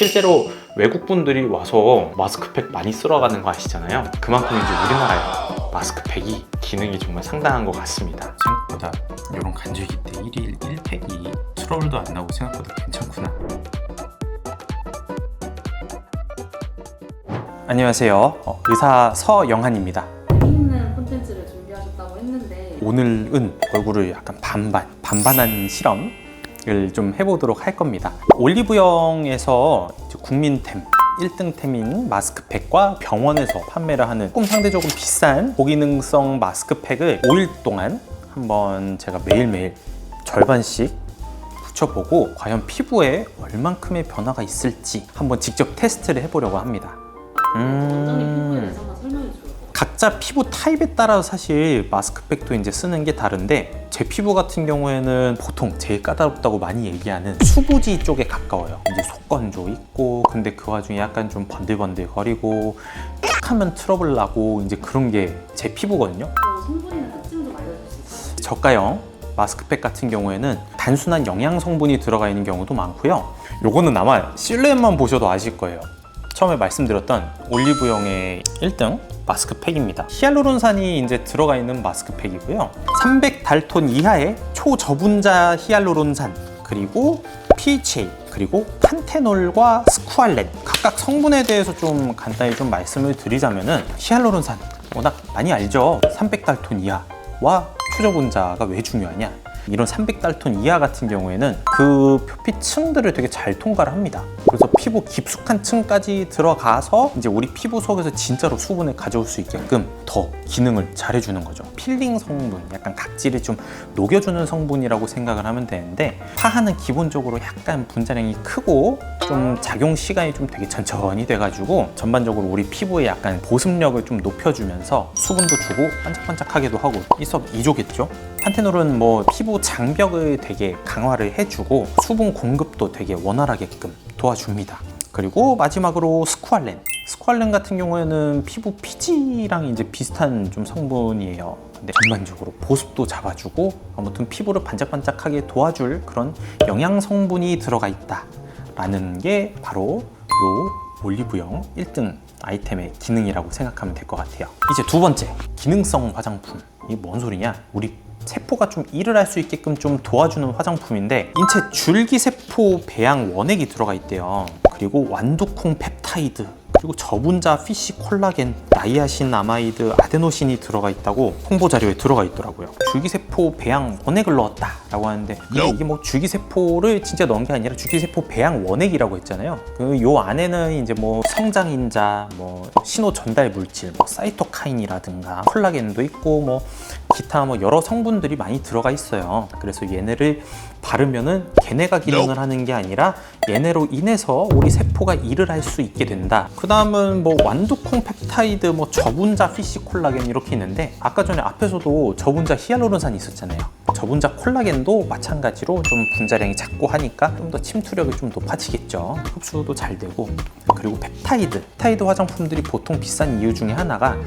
실제로 외국 분들이 와서 마스크팩 많이 쓸어가는 거 아시잖아요. 그만큼 이제 우리나라에 마스크팩이 기능이 정말 상당한 것 같습니다. 생각보다 이런 간절기 때 1일 1팩이 트러블도 안 나고 생각보다 괜찮구나. 안녕하세요. 의사 서영한입니다. 재미있는 콘텐츠를 준비하셨다고 했는데 오늘은 얼굴을 약간 반반한 실험을 좀 해보도록 할 겁니다. 올리브영에서 이제 국민템 1등템인 마스크팩과 병원에서 판매를 하는 조금 상대적으로 비싼 고기능성 마스크팩을 5일 동안 한번 제가 매일매일 절반씩 붙여보고 과연 피부에 얼만큼의 변화가 있을지 한번 직접 테스트를 해보려고 합니다. 원장님 피부에 대해서 한번 설명해 주세요. 각자 피부 타입에 따라서 사실 마스크팩도 이제 쓰는 게 다른데 제 피부 같은 경우에는 보통 제일 까다롭다고 많이 얘기하는 수부지 쪽에 가까워요. 이제 속건조 있고 근데 그 와중에 약간 좀 번들번들거리고 툭 하면 트러블 나고 이제 그런 게 제 피부거든요. 성분이나 특징 좀 알려줄 수 있어요? 저가형 마스크팩 같은 경우에는 단순한 영양 성분이 들어가 있는 경우도 많고요. 요거는 아마 실루엣만 보셔도 아실 거예요. 처음에 말씀드렸던 올리브영의 1등 마스크팩입니다. 히알루론산이 이제 들어가 있는 마스크팩이고요. 300달톤 이하의 초저분자 히알루론산, 그리고 PHA, 그리고 판테놀과 스쿠알렌. 각각 성분에 대해서 좀 간단히 좀 말씀을 드리자면은 히알루론산 워낙 많이 알죠. 300달톤 이하와 초저분자가 왜 중요하냐? 이런 300달톤 이하 같은 경우에는 그 표피층들을 되게 잘 통과를 합니다. 그래서 피부 깊숙한 층까지 들어가서 이제 우리 피부 속에서 진짜로 수분을 가져올 수 있게끔 더 기능을 잘 해주는 거죠. 필링 성분, 약간 각질을 좀 녹여주는 성분이라고 생각을 하면 되는데, 파하는 기본적으로 약간 분자량이 크고 좀 작용 시간이 좀 되게 천천히 돼가지고 전반적으로 우리 피부에 약간 보습력을 좀 높여주면서 수분도 주고 반짝반짝하게도 하고 일석이조겠죠. 판테놀은 뭐 피부 장벽을 되게 강화를 해주고 수분 공급도 되게 원활하게끔 도와줍니다. 그리고 마지막으로 스쿠알렌. 스쿠알렌 같은 경우에는 피부 피지랑 이제 비슷한 좀 성분이에요. 근데 전반적으로 보습도 잡아주고 아무튼 피부를 반짝반짝하게 도와줄 그런 영양 성분이 들어가 있다라는 게 바로 요 올리브영 1등 아이템의 기능이라고 생각하면 될 것 같아요. 이제 두 번째, 기능성 화장품. 이게 뭔 소리냐? 우리 세포가 좀 일을 할 수 있게끔 좀 도와주는 화장품인데, 인체 줄기세포 배양 원액이 들어가 있대요. 그리고 완두콩 펩타이드, 그리고 저분자 피시 콜라겐, 나이아신 아마이드, 아데노신이 들어가 있다고 홍보 자료에 들어가 있더라고요. 줄기세포 배양 원액을 넣었다라고 하는데, 이게 뭐 줄기세포를 진짜 넣은 게 아니라 줄기세포 배양 원액이라고 했잖아요. 요 안에는 이제 뭐 성장인자, 뭐 신호 전달 물질, 뭐 사이토카인이라든가 콜라겐도 있고 뭐 기타 뭐 여러 성분들이 많이 들어가 있어요. 그래서 얘네를 바르면은 걔네가 기능을 하는 게 아니라 얘네로 인해서 우리 세포가 일을 할 수 있게 된다. 그 다음은 뭐 완두콩 펩타이드, 뭐 저분자 피시 콜라겐 이렇게 있는데, 아까 전에 앞에서도 저분자 히알루론산이 있었잖아요. 저분자 콜라겐도 마찬가지로 좀 분자량이 작고 하니까 좀 더 침투력이 좀 높아지겠죠. 흡수도 잘 되고. 그리고 펩타이드 화장품들이 보통 비싼 이유 중에 하나가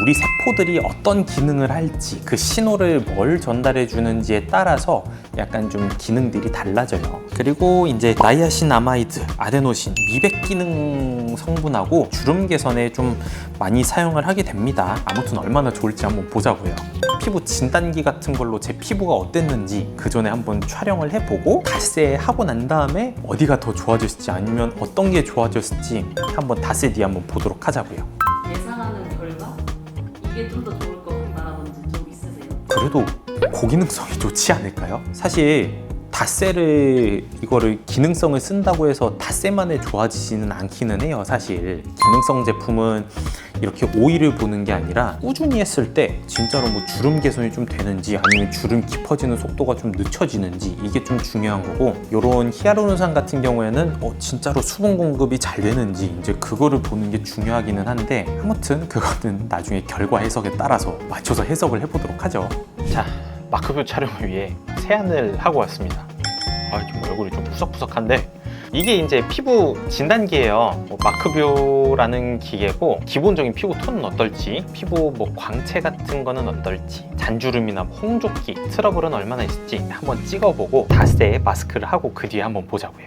우리 세포들이 어떤 기능을 할지, 그 신호를 뭘 전달해 주는지에 따라서 약간 좀 기능들이 달라져요. 그리고 이제 나이아신 아마이드, 아데노신, 미백 기능 성분하고 주름 개선에 좀 많이 사용을 하게 됩니다. 아무튼 얼마나 좋을지 한번 보자고요. 피부 진단기 같은 걸로 제 피부가 어땠는지 그 전에 한번 촬영을 해보고 닷새 하고 난 다음에 어디가 더 좋아졌을지 아니면 어떤 게 좋아졌을지 한번 닷새 뒤에 한번 보도록 하자고요. 예상하는 결과? 이게 좀 더 좋을 것 같다라든지 좀 있으세요? 그래도 고기능성이 좋지 않을까요? 사실 닷새를 이거를 기능성을 쓴다고 해서 닷새만에 좋아지지는 않기는 해요. 사실 기능성 제품은 이렇게 오일을 보는 게 아니라 꾸준히 했을 때 진짜로 뭐 주름 개선이 좀 되는지 아니면 주름 깊어지는 속도가 좀 늦춰지는지 이게 좀 중요한 거고, 요런 히알루론산 같은 경우에는 진짜로 수분 공급이 잘 되는지 이제 그거를 보는 게 중요하기는 한데, 아무튼 그거는 나중에 결과 해석에 따라서 맞춰서 해석을 해보도록 하죠. 자, 마크뷰 촬영을 위해 세안을 하고 왔습니다. 좀 얼굴이 좀 푸석푸석한데, 이게 이제 피부 진단기예요. 마크뷰라는 기계고, 기본적인 피부 톤은 어떨지, 피부 뭐 광채 같은 거는 어떨지, 잔주름이나 홍조기, 트러블은 얼마나 있을지 한번 찍어보고 닷새에 마스크를 하고 그 뒤에 한번 보자고요.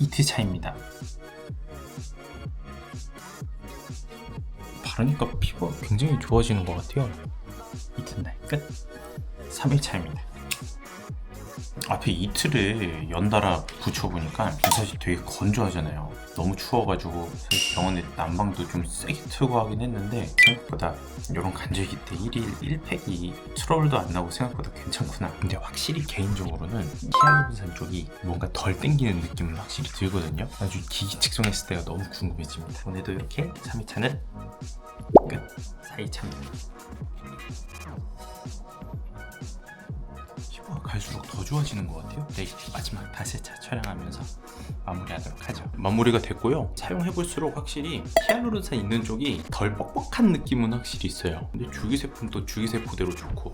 이틀 차입니다. 바르니까 피부가 굉장히 좋아지는 것 같아요. 이튿날 끝. 3일 차입니다. 앞에 이틀을 연달아 붙여보니까 사실 되게 건조하잖아요. 너무 추워가지고 사실 병원에 난방도 좀 세게 틀고 하긴 했는데 생각보다 이런 간절기 때 1일 1팩이 트러블도 안 나고 생각보다 괜찮구나. 근데 확실히 개인적으로는 히알루론산 쪽이 뭔가 덜 땡기는 느낌은 확실히 들거든요. 아주 기기측정했을 때가 너무 궁금해집니다. 오늘도 이렇게 3일차는 끝. 4일차입니다. 피부가 갈수록 더 좋아지는 것 같아요. 네, 마지막 5차 촬영하면서 마무리하도록 하죠. 마무리가 됐고요. 사용해볼수록 확실히 히알루론산 있는 쪽이 덜 뻑뻑한 느낌은 확실히 있어요. 근데 줄기세포도 줄기세포대로 좋고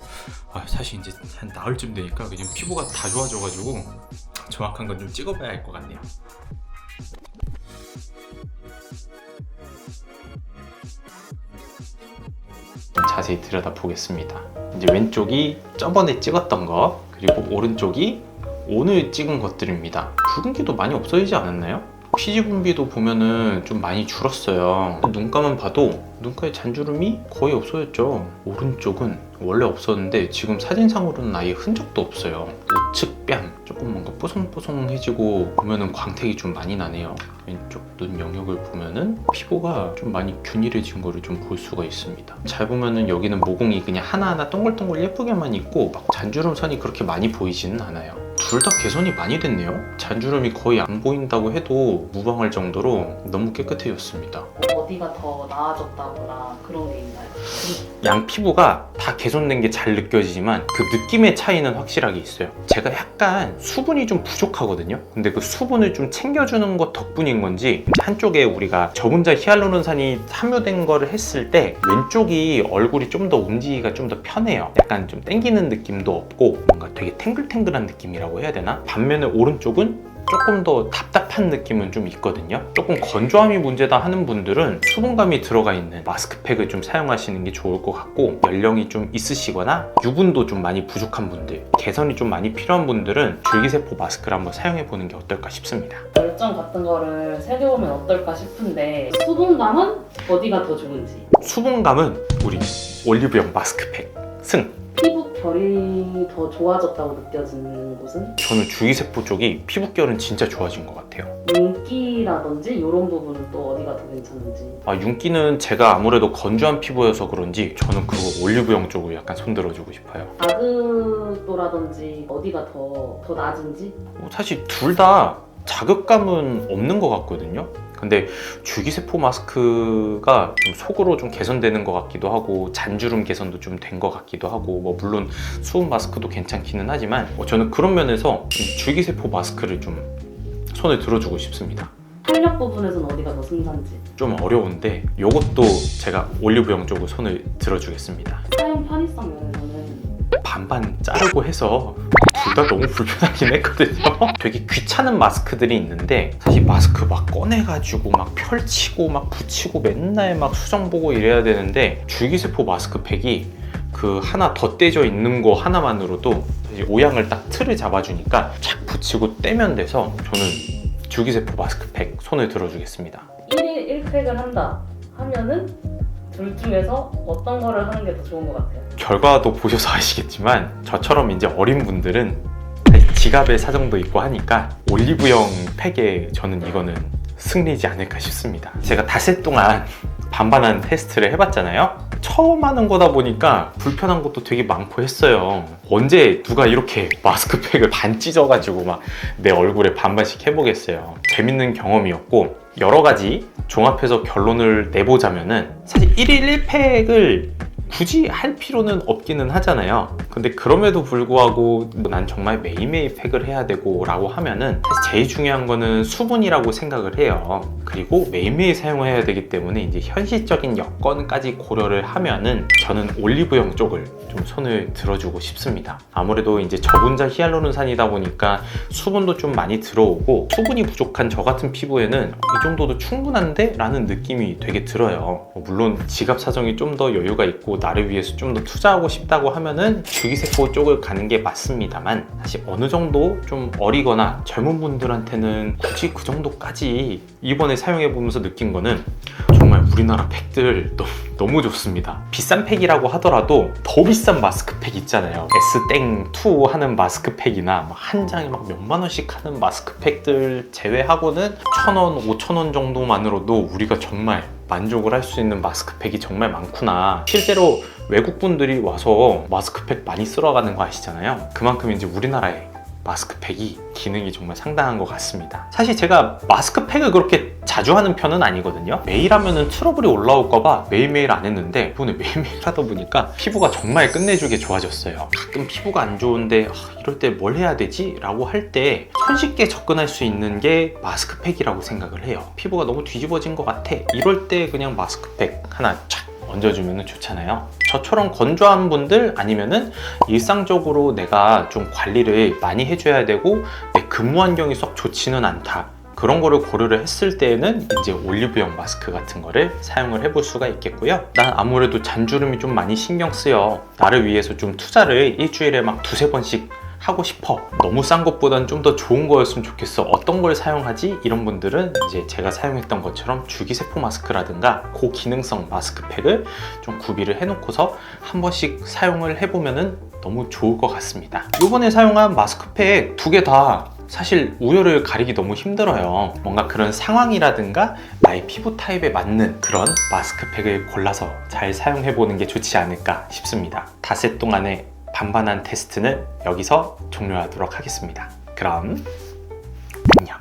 사실 이제 한 나흘쯤 되니까 그냥 피부가 다 좋아져가지고 정확한 건 좀 찍어봐야 할 것 같네요. 자세히 들여다보겠습니다. 이제 왼쪽이 저번에 찍었던 거, 그리고 오른쪽이 오늘 찍은 것들입니다. 붉은기도 많이 없어지지 않았나요? 피지 분비도 보면은 좀 많이 줄었어요. 눈가만 봐도 눈가에 잔주름이 거의 없어졌죠. 오른쪽은 원래 없었는데 지금 사진상으로는 아예 흔적도 없어요. 우측 뺨 조금 뭔가 뽀송뽀송해지고 보면은 광택이 좀 많이 나네요. 왼쪽 눈 영역을 보면은 피부가 좀 많이 균일해진 거를 좀 볼 수가 있습니다. 잘 보면은 여기는 모공이 그냥 하나하나 동글동글 예쁘게만 있고 막 잔주름 선이 그렇게 많이 보이지는 않아요. 둘 다 개선이 많이 됐네요. 잔주름이 거의 안 보인다고 해도 무방할 정도로 너무 깨끗해졌습니다. 어디가 더 나아졌다거나 그런 게 있나요? 양 피부가 다 개선된 게 잘 느껴지지만 그 느낌의 차이는 확실하게 있어요. 제가 약간 수분이 좀 부족하거든요. 근데 그 수분을 좀 챙겨주는 것 덕분인 건지 한쪽에 우리가 저분자 히알루론산이 함유된 거를 했을 때 왼쪽이 얼굴이 좀 더 움직이기가 좀 더 편해요. 약간 좀 땡기는 느낌도 없고 뭔가 되게 탱글탱글한 느낌이라고 해야 되나? 반면에 오른쪽은 조금 더 답답한 느낌은 좀 있거든요. 조금 건조함이 문제다 하는 분들은 수분감이 들어가 있는 마스크팩을 좀 사용하시는 게 좋을 것 같고, 연령이 좀 있으시거나 유분도 좀 많이 부족한 분들, 개선이 좀 많이 필요한 분들은 줄기세포 마스크를 한번 사용해 보는 게 어떨까 싶습니다. 열정 같은 거를 새겨보면 어떨까 싶은데 수분감은 어디가 더 좋은지. 수분감은 우리 올리브영 마스크팩 승! 피부 결이 더 좋아졌다고 느껴지는 곳은? 저는 줄기세포 쪽이 피부결은 진짜 좋아진 것 같아요. 윤기라든지 이런 부분은 또 어디가 더 괜찮은지. 윤기는 제가 아무래도 건조한 피부여서 그런지 저는 그거 올리브영 쪽을 약간 손들어주고 싶어요. 자극도라든지 어디가 더 낮은지? 사실 둘 다 자극감은 없는 것 같거든요. 근데 줄기세포 마스크가 좀 속으로 좀 개선되는 것 같기도 하고 잔주름 개선도 좀 된 것 같기도 하고, 뭐 물론 수분 마스크도 괜찮기는 하지만 저는 그런 면에서 줄기세포 마스크를 좀 손에 들어주고 싶습니다. 탄력 부분에서는 어디가 더 승산지? 좀 어려운데 이것도 제가 올리브영 쪽으로 손을 들어주겠습니다. 사용 편의성 면에서는 반반 자르고 해서 둘 다 너무 불편하긴 했거든요. 되게 귀찮은 마스크들이 있는데 사실 마스크 막 꺼내가지고 막 펼치고 막 붙이고 맨날 막 수정 보고 이래야 되는데 줄기세포 마스크팩이 그 하나 덧대져 있는 거 하나만으로도 사실 오양을 딱 틀을 잡아주니까 착 붙이고 떼면 돼서 저는 줄기세포 마스크팩 손을 들어주겠습니다. 1일 1팩을 한다 하면은 둘 중에서 어떤 거를 하는 게 더 좋은 것 같아요? 결과도 보셔서 아시겠지만 저처럼 이제 어린 분들은 사실 지갑의 사정도 있고 하니까 올리브영 팩에 저는 이거는 승리지 않을까 싶습니다. 제가 닷새 동안 반반한 테스트를 해봤잖아요. 처음 하는 거다 보니까 불편한 것도 되게 많고 했어요. 언제 누가 이렇게 마스크팩을 반 찢어가지고 막 내 얼굴에 반반씩 해보겠어요. 재밌는 경험이었고, 여러 가지 종합해서 결론을 내보자면은 사실 1일 1팩을 굳이 할 필요는 없기는 하잖아요. 근데 그럼에도 불구하고 난 정말 매일매일 팩을 해야 되고 라고 하면은 사실 제일 중요한 거는 수분이라고 생각을 해요. 그리고 매일매일 사용해야 되기 때문에 이제 현실적인 여건까지 고려를 하면은 저는 올리브영 쪽을 좀 손을 들어주고 싶습니다. 아무래도 이제 저분자 히알루론산이다 보니까 수분도 좀 많이 들어오고, 수분이 부족한 저 같은 피부에는 이 정도도 충분한데? 라는 느낌이 되게 들어요. 물론 지갑 사정이 좀 더 여유가 있고 그리고 나를 위해서 좀 더 투자하고 싶다고 하면은 주기세포 쪽을 가는 게 맞습니다만, 사실 어느 정도 좀 어리거나 젊은 분들한테는 굳이 그 정도까지 이번에 사용해 보면서 느낀 거는 정말 우리나라 팩들 너무 좋습니다. 비싼 팩이라고 하더라도 더 비싼 마스크팩 있잖아요. S땡2 하는 마스크팩이나 한 장에 막 몇만 원씩 하는 마스크팩들 제외하고는 1,000원, 5,000원 정도만으로도 우리가 정말 만족을 할 수 있는 마스크팩이 정말 많구나. 실제로 외국분들이 와서 마스크팩 많이 쓸어가는 거 아시잖아요. 그만큼 이제 우리나라에 마스크팩이 기능이 정말 상당한 것 같습니다. 사실 제가 마스크팩을 그렇게 자주 하는 편은 아니거든요. 매일 하면은 트러블이 올라올까봐 매일매일 안 했는데 이번에 매일매일 하다 보니까 피부가 정말 끝내주게 좋아졌어요. 가끔 피부가 안 좋은데 이럴 때 뭘 해야 되지? 라고 할 때 손쉽게 접근할 수 있는 게 마스크팩이라고 생각을 해요. 피부가 너무 뒤집어진 것 같아. 이럴 때 그냥 마스크팩 하나 촥 얹어주면 좋잖아요. 저처럼 건조한 분들, 아니면은 일상적으로 내가 좀 관리를 많이 해줘야 되고 내 근무 환경이 썩 좋지는 않다, 그런 거를 고려를 했을 때에는 이제 올리브영 마스크 같은 거를 사용을 해볼 수가 있겠고요. 난 아무래도 잔주름이 좀 많이 신경 쓰여. 나를 위해서 좀 투자를 일주일에 막 2-3번씩 하고 싶어. 너무 싼 것보단 좀 더 좋은 거였으면 좋겠어. 어떤 걸 사용하지? 이런 분들은 이제 제가 사용했던 것처럼 주기세포 마스크라든가 고기능성 마스크팩을 좀 구비를 해놓고서 한 번씩 사용을 해보면 너무 좋을 것 같습니다. 이번에 사용한 마스크팩 2개 다 사실 우열을 가리기 너무 힘들어요. 뭔가 그런 상황이라든가 나의 피부 타입에 맞는 그런 마스크팩을 골라서 잘 사용해보는 게 좋지 않을까 싶습니다. 닷새 동안의 반반한 테스트는 여기서 종료하도록 하겠습니다. 그럼 안녕.